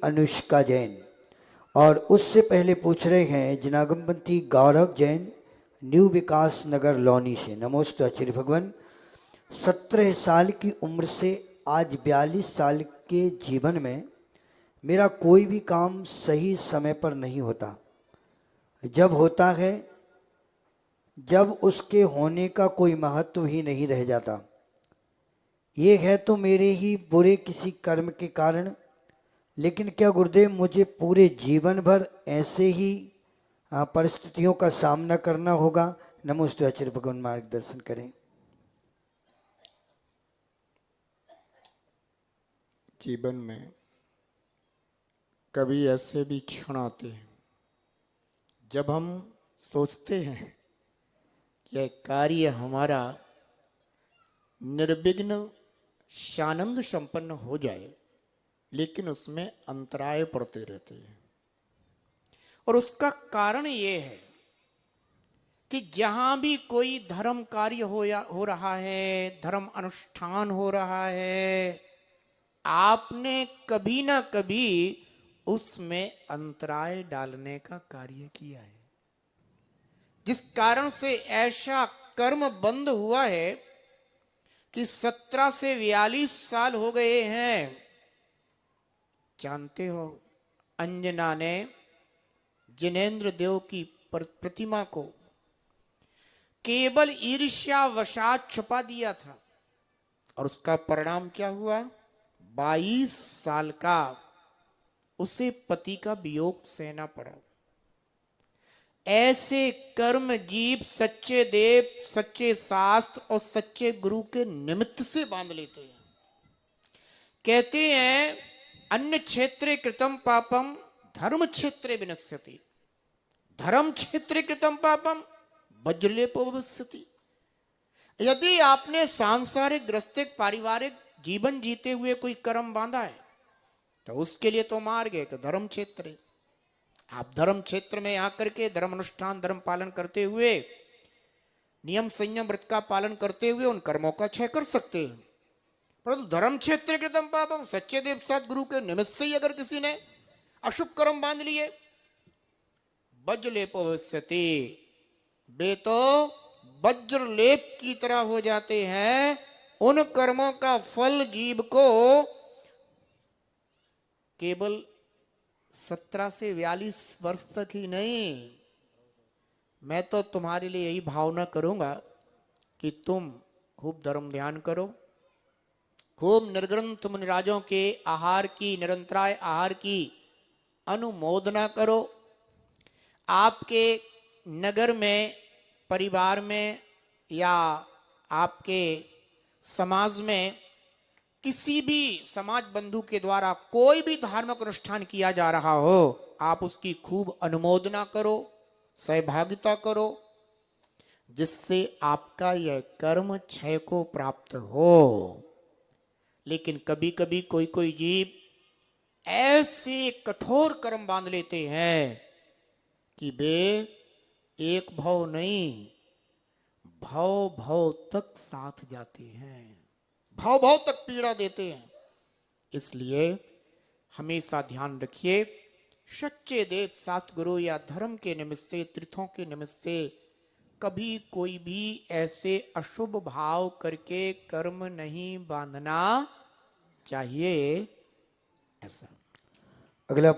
अनुष्का जैन और उससे पहले पूछ रहे हैं जनागमपंथी गौरव जैन न्यू विकास नगर लौनी से। नमोस्तु आचार्य भगवान। 17 साल की उम्र से आज 42 साल के जीवन में मेरा कोई भी काम सही समय पर नहीं होता। जब होता है जब उसके होने का कोई महत्व ही नहीं रह जाता। ये है तो मेरे ही बुरे किसी कर्म के कारण, लेकिन क्या गुरुदेव मुझे पूरे जीवन भर ऐसे ही परिस्थितियों का सामना करना होगा? नमोस्तु आचार्य भगवान, मार्गदर्शन करें। जीवन में कभी ऐसे भी क्षण आते हैं जब हम सोचते हैं कि यह कार्य हमारा निर्विघ्न शानंद संपन्न हो जाए, लेकिन उसमें अंतराय पड़ते रहते हैं। और उसका कारण ये है कि जहां भी कोई धर्म कार्य हो रहा है, धर्म अनुष्ठान हो रहा है, आपने कभी ना कभी उसमें अंतराय डालने का कार्य किया है, जिस कारण से ऐसा कर्म बंद हुआ है कि 17 से 42 साल हो गए हैं। जानते हो, अंजना ने जिनेंद्र देव की प्रतिमा को केवल ईर्ष्यावशात छुपा दिया था, और उसका परिणाम क्या हुआ? 22 साल का उसे पति का वियोग सहना पड़ा। ऐसे कर्म जीव सच्चे देव, सच्चे शास्त्र और सच्चे गुरु के निमित्त से बांध लेते हैं। कहते हैं अन्य क्षेत्रे कृतम पापम धर्म क्षेत्रे विनश्यति, धर्म क्षेत्रे कृतम पापम वज्रलेपो भविष्यति। यदि आपने सांसारिक ग्रस्तिक पारिवारिक जीवन जीते हुए कोई कर्म बांधा है तो उसके लिए तो मार्ग है कि धर्म क्षेत्र। आप धर्म क्षेत्र में आकर के धर्म अनुष्ठान धर्म पालन करते हुए, नियम संयम व्रत का पालन करते हुए उन कर्मों का क्षय कर सकते हैं। परंतु धर्म क्षेत्र कृतम पापम, सच्चे देव साथ गुरु के निमित्त से ही अगर किसी ने अशुभ कर्म बांध लिए, वज्रलेपो भविष्यति, वे तो वज्रलेप की तरह हो जाते हैं। उन कर्मों का फल जीव को केवल 17 से 42 वर्ष तक ही नहीं, मैं तो तुम्हारे लिए यही भावना करूंगा कि तुम खूब धर्म ध्यान करो, खूब निर्ग्रंथ मुनिराजों के आहार की, निरंतराय आहार की अनुमोदना करो। आपके नगर में, परिवार में या आपके समाज में किसी भी समाज बंधु के द्वारा कोई भी धार्मिक अनुष्ठान किया जा रहा हो, आप उसकी खूब अनुमोदना करो, सहभागिता करो, जिससे आपका यह कर्म क्षय को प्राप्त हो। लेकिन कभी कभी कोई कोई जीव ऐसे कठोर कर्म बांध लेते हैं कि वे एक भव नहीं, भव भव तक साथ जाते हैं, भव भव तक पीड़ा देते हैं। इसलिए हमेशा ध्यान रखिए, सच्चे देव शास्त्र गुरु या धर्म के निमित्त से, तीर्थों के निमित्त से कभी कोई भी ऐसे अशुभ भाव करके कर्म नहीं बांधना चाहिए। ऐसा। अगला